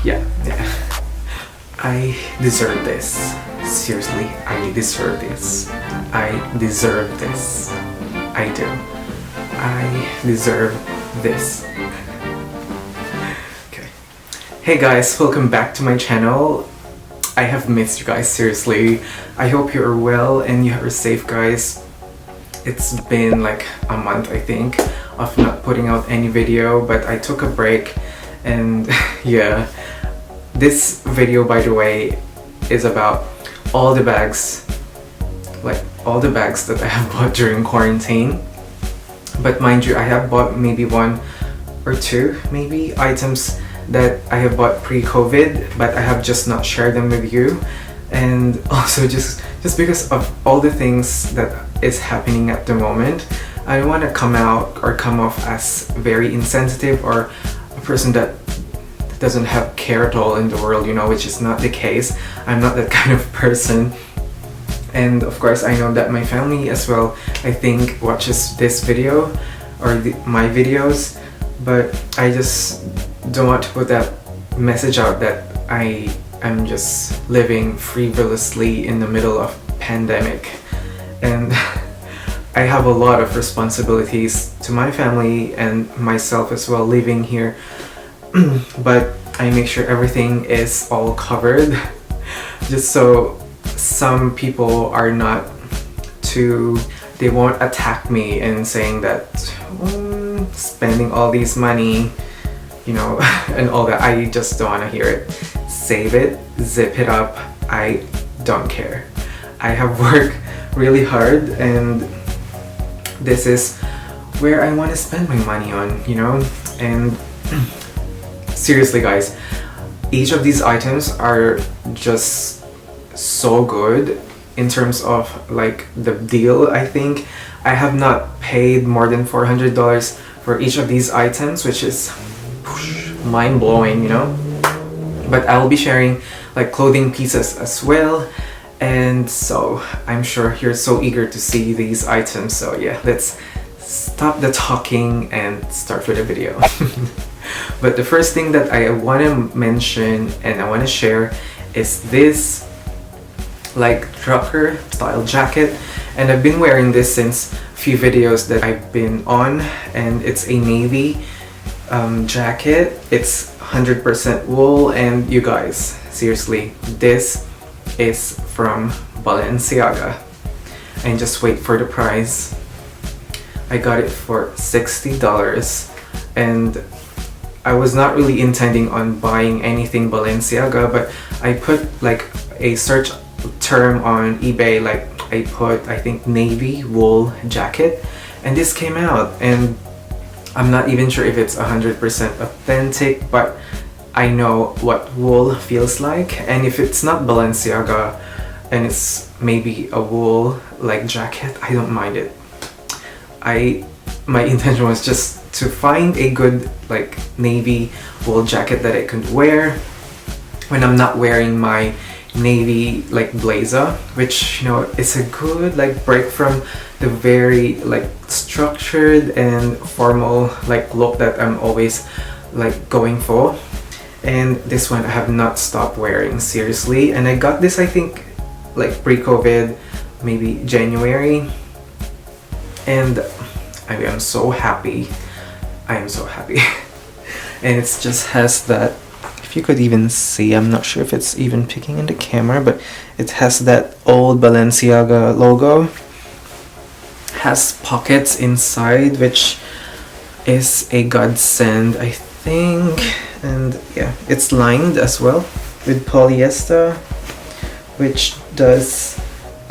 Yeah. I deserve this. Seriously, I deserve this. I deserve this. I do. I deserve this. Okay. Hey guys, welcome back to my channel. I have missed you guys, seriously. I hope you're well and you are safe, guys. It's been like a month, I think, of not putting out any video, but I took a break and yeah. This video, by the way, is about all the bags, like all the bags that I have bought during quarantine. But mind you, I have bought maybe one or two maybe items that I have bought pre-COVID, but I have just not shared them with you. And also just because of all the things that is happening at the moment, I don't want to come off as very insensitive or a person that doesn't have care at all in the world, you know, which is not the case. I'm not that kind of person. And of course, I know that my family as well, I think, watches this video or my videos, but I just don't want to put that message out that I am just living frivolously in the middle of pandemic. And I have a lot of responsibilities to my family and myself as well living here. But I make sure everything is all covered just so some people are not they won't attack me and saying that spending all these money, you know, and all that. I just don't want to hear it. Save it, zip it up, I don't care. I have worked really hard and this is where I want to spend my money on, you know. And seriously guys, each of these items are just so good in terms of like the deal. I think I have not paid more than $400 for each of these items, which is mind-blowing, you know. But I'll be sharing like clothing pieces as well, and so I'm sure you're so eager to see these items. So yeah, let's stop the talking and start with the video. But the first thing that I want to mention and I want to share is this like trucker style jacket, and I've been wearing this since a few videos that I've been on, and it's a navy jacket. It's 100% wool, and you guys, seriously, this is from Balenciaga. And just wait for the price. I got it for $60, and I was not really intending on buying anything Balenciaga, but I put like a search term on eBay, like I put, I think, navy wool jacket, and this came out, and I'm not even sure if it's 100% authentic, but I know what wool feels like. And if it's not Balenciaga and it's maybe a wool like jacket, I don't mind it. My intention was just to find a good like navy wool jacket that I could wear when I'm not wearing my navy like blazer, which, you know, it's a good like break from the very like structured and formal like look that I'm always like going for. And this one I have not stopped wearing, seriously. And I got this, I think, like pre-COVID, maybe January, and I am so happy. I am so happy. And it just has that, if you could even see, I'm not sure if it's even picking in the camera, but it has that old Balenciaga logo. Has pockets inside, which is a godsend, I think. And yeah, it's lined as well with polyester, which does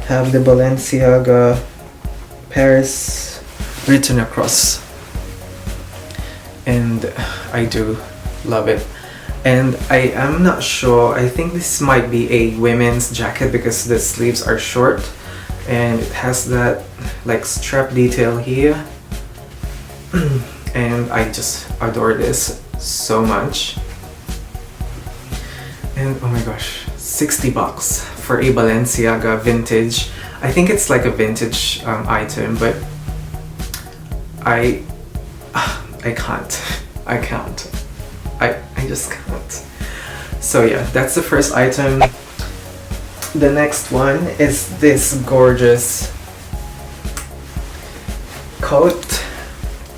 have the Balenciaga Paris written across, and I do love it. And I am not sure, I think this might be a women's jacket because the sleeves are short and it has that like strap detail here. And I just adore this so much. And oh my gosh, $60 for a Balenciaga vintage. I think it's like a vintage item, but I can't. I just can't. So yeah, that's the first item. The next one is this gorgeous coat.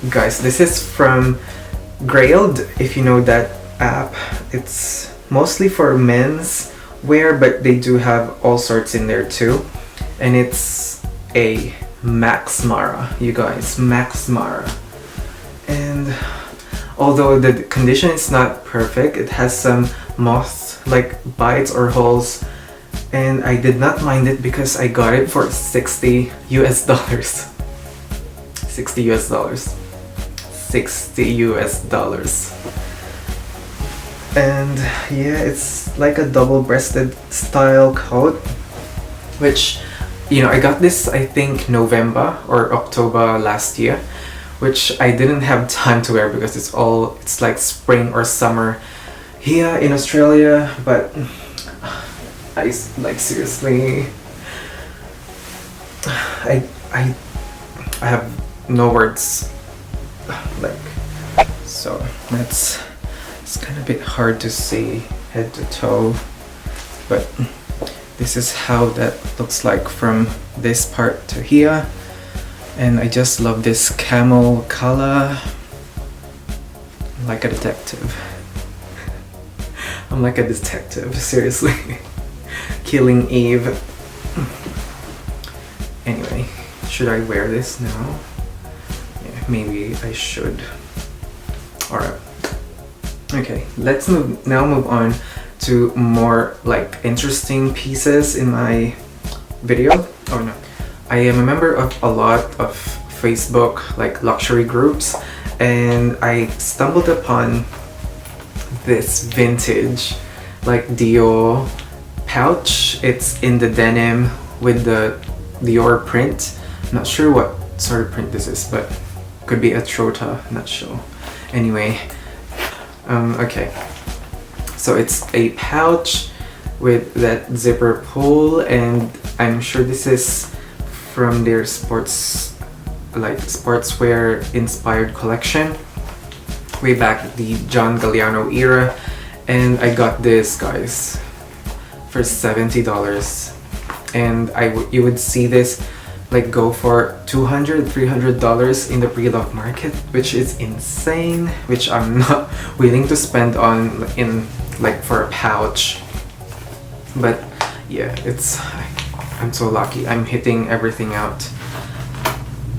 Guys, this is from Grail, if you know that app. It's mostly for men's wear, but they do have all sorts in there too. And it's a Max Mara, you guys, Max Mara. And although the condition is not perfect, it has some moth like bites or holes, and I did not mind it because I got it for 60 US dollars. 60 US dollars. 60 US dollars. And yeah, it's like a double-breasted style coat, which, you know, I got this I think November or October last year, which I didn't have time to wear because it's like spring or summer here in Australia. But I like, seriously, I have no words. Like, so it's kind of a bit hard to see head to toe, but this is how that looks like from this part to here. And I just love this camel color. I'm like a detective. I'm like a detective, seriously. Killing Eve. Anyway, should I wear this now? Yeah, maybe I should. Alright. Okay, let's now move on to more like interesting pieces in my video. Oh no. I am a member of a lot of Facebook like luxury groups, and I stumbled upon this vintage like Dior pouch. It's in the denim with the Dior print. I'm not sure what sort of print this is, but could be a trota, not sure. Anyway, okay, so it's a pouch with that zipper pull, and I'm sure this is from their sportswear inspired collection way back the John Galliano era. And I got this, guys, for $70, and you would see this like go for $200-$300 in the pre-love market, which is insane, which I'm not willing to spend on in like for a pouch. But yeah, I'm so lucky. I'm hitting everything out.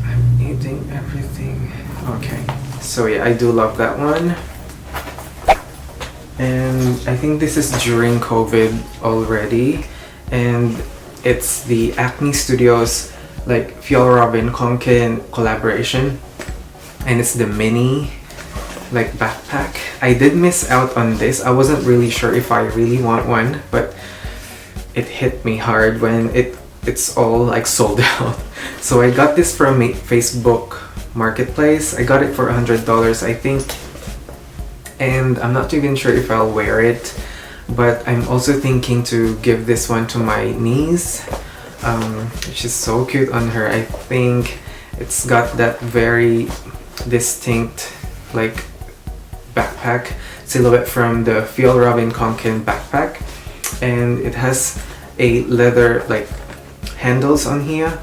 I'm hitting everything. Okay, so yeah, I do love that one. And I think this is during COVID already, and it's the Acne Studios like Fjallraven Konken collaboration, and it's the mini like backpack. I did miss out on this. I wasn't really sure if I really want one, but it hit me hard when it's all like sold out. So I got this from a Facebook marketplace. I got it for $100, I think, and I'm not even sure if I'll wear it, but I'm also thinking to give this one to my niece. She's so cute on her. I think it's got that very distinct like backpack silhouette from the Fjallraven Konken backpack, and it has a leather like handles on here,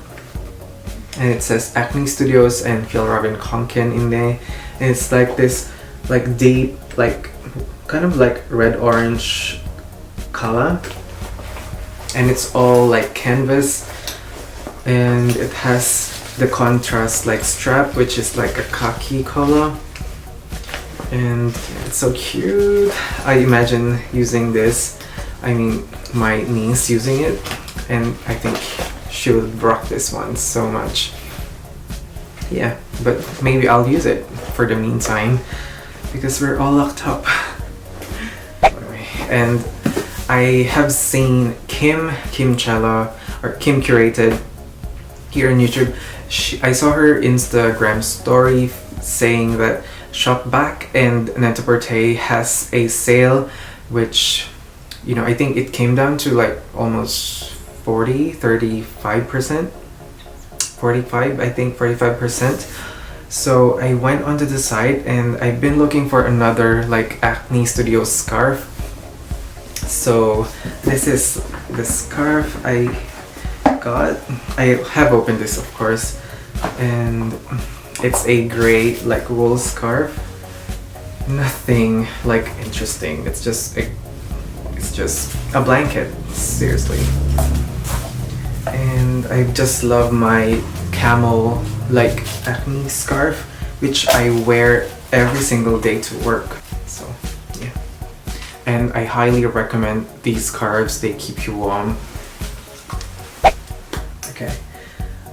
and it says Acne Studios and Fjallraven Konken in there, and it's like this like deep like kind of like red orange color, and it's all like canvas, and it has the contrast like strap, which is like a khaki color, and it's so cute. I imagine using this, I mean my niece using it, and I think she would rock this one so much. Yeah, but maybe I'll use it for the meantime because we're all locked up. And I have seen Kim Chella or Kim Curated here on YouTube. I saw her Instagram story saying that Shop Back and Net-a-Porter has a sale, which, you know, I think it came down to like almost 35%. 45%. So I went onto the site, and I've been looking for another like Acne Studios scarf, So this is the scarf I got. I have opened this, of course, and it's a gray like wool scarf. Nothing like interesting. It's just a blanket, seriously. And I just love my camel like Acne scarf, which I wear every single day to work. So yeah, and I highly recommend these scarves. They keep you warm. Okay,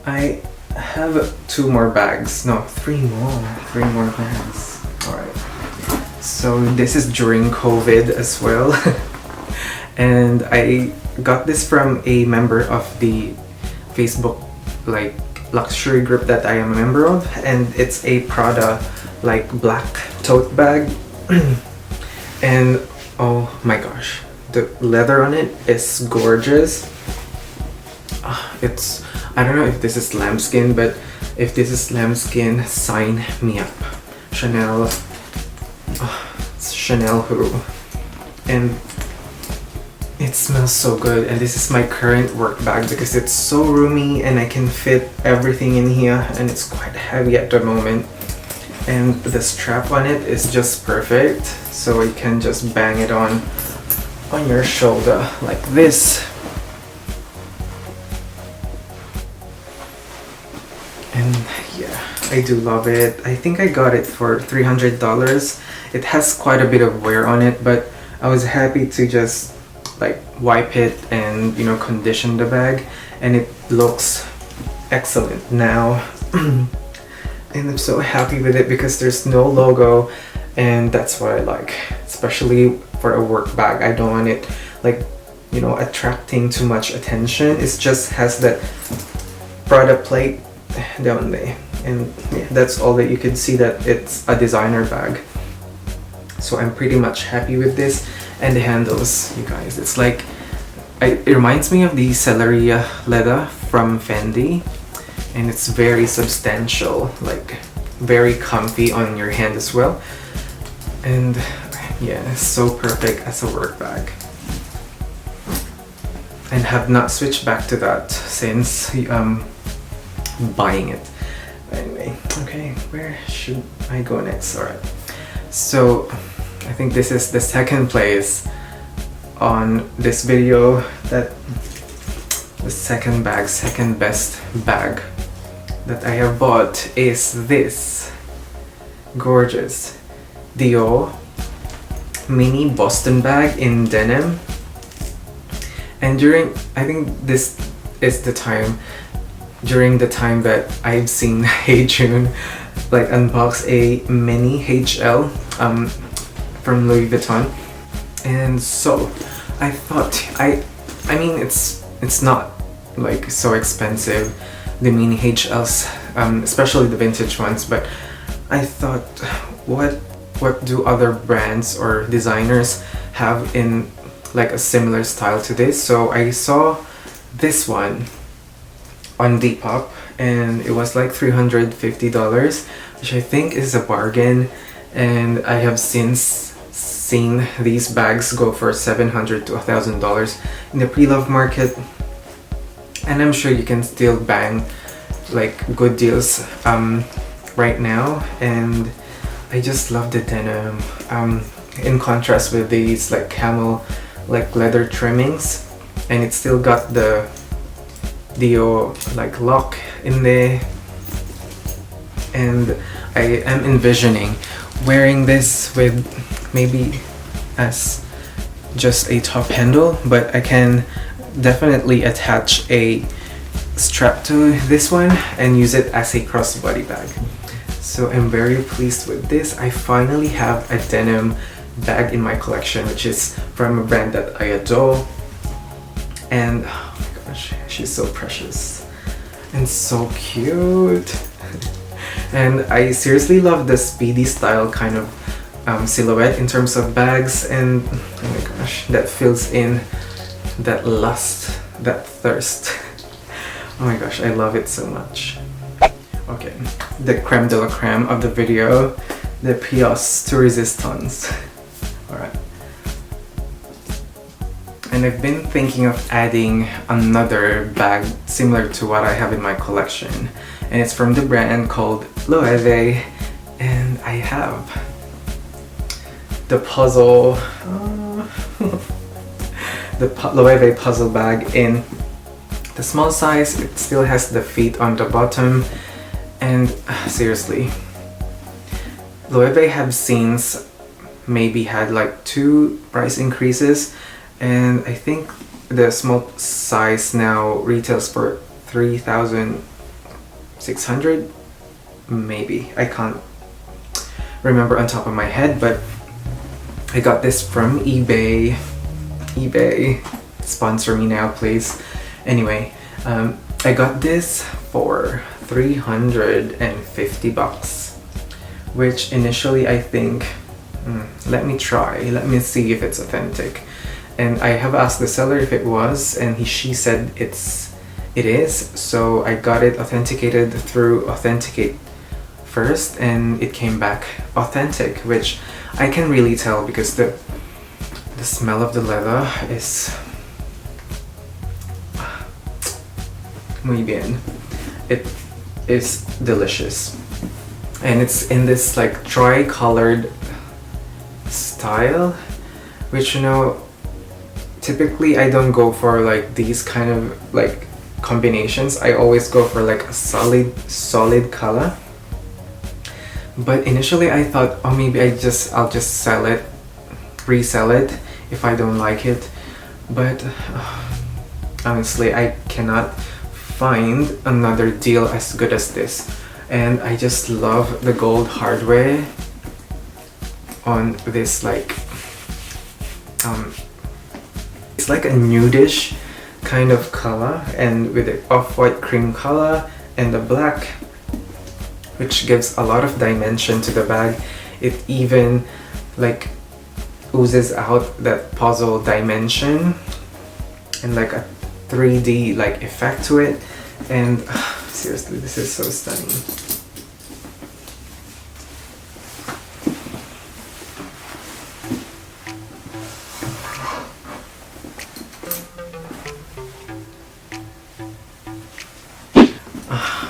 I have 2 more bags. No, 3 more bags. All right. So this is during COVID as well. And I got this from a member of the Facebook like luxury group that I am a member of, and it's a Prada like black tote bag. And oh my gosh, the leather on it is gorgeous. It's, I don't know if this is lambskin, but if this is lambskin, sign me up. Chanel, it's Chanel who, and it smells so good. And this is my current work bag because it's so roomy and I can fit everything in here, and it's quite heavy at the moment. And the strap on it is just perfect, so you can just bang it on your shoulder like this. And yeah, I do love it. I think I got it for $300. It has quite a bit of wear on it, but I was happy to just like wipe it and, you know, condition the bag, and it looks excellent now. And I'm so happy with it because there's no logo, and that's what I like, especially for a work bag. I don't want it like, you know, attracting too much attention. It just has that Prada plate down there, and yeah, that's all that you can see, that it's a designer bag. So I'm pretty much happy with this. And the handles, you guys, it's like, it reminds me of the celery leather from Fendi, and it's very substantial, like very comfy on your hand as well. And yeah, it's so perfect as a work bag, and have not switched back to that since buying it. Anyway, okay, where should I go next? All right, so I think this is the second place on this video, that the second best bag that I have bought is this gorgeous Dior mini Boston bag in denim. And I think this is the time, during the time that I've seen Heyyy like unbox a mini HL from Louis Vuitton, and so I thought, I mean it's not like so expensive, the mini HLs, especially the vintage ones, but I thought, what do other brands or designers have in like a similar style to this? So I saw this one on Depop, and it was like $350, which I think is a bargain. And I have since seen these bags go for $700 to $1,000 in the pre-love market, and I'm sure you can still bang like good deals right now. And I just love the denim in contrast with these like camel like leather trimmings, and it still got the Dior like lock in there. And I am envisioning wearing this with maybe as just a top handle, but I can definitely attach a strap to this one and use it as a crossbody bag. So I'm very pleased with this. I finally have a denim bag in my collection, which is from a brand that I adore. And oh my gosh, she's so precious and so cute. And I seriously love the speedy style kind of silhouette in terms of bags, and oh my gosh, that fills in that lust, that thirst. Oh my gosh, I love it so much. Okay, the creme de la creme of the video, the pièce de résistance. Alright. and I've been thinking of adding another bag similar to what I have in my collection, and it's from the brand called Loewe, and I have the puzzle the Loewe Puzzle bag in the small size. It still has the feet on the bottom, and seriously, Loewe have since maybe had like 2 price increases, and I think the small size now retails for 3,600 maybe. I can't remember on top of my head, but I got this from eBay. eBay, sponsor me now please. Anyway, I got this for 350 bucks, which initially I think, let me see if it's authentic. And I have asked the seller if it was, and she said it is, so I got it authenticated through Authenticate first, and it came back authentic, which I can really tell because the smell of the leather is muy bien. It is delicious, and it's in this like tri-colored style, which, you know, typically I don't go for like these kind of like combinations. I always go for like a solid color. But initially I thought, oh, maybe I'll just sell it, resell it if I don't like it. But honestly, I cannot find another deal as good as this. And I just love the gold hardware on this, like it's like a nudish kind of color, and with the off-white cream color and the black, which gives a lot of dimension to the bag. It even like oozes out that puzzle dimension and like a 3D like effect to it, and seriously, this is so stunning.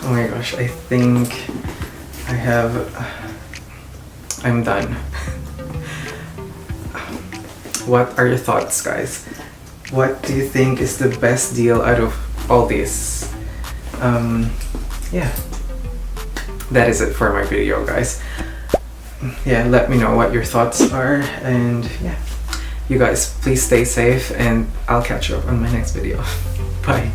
Oh my gosh, I think I'm done. What are your thoughts, guys? What do you think is the best deal out of all this? Yeah, that is it for my video, guys. Yeah, let me know what your thoughts are, and yeah, you guys please stay safe, and I'll catch you up on my next video. Bye.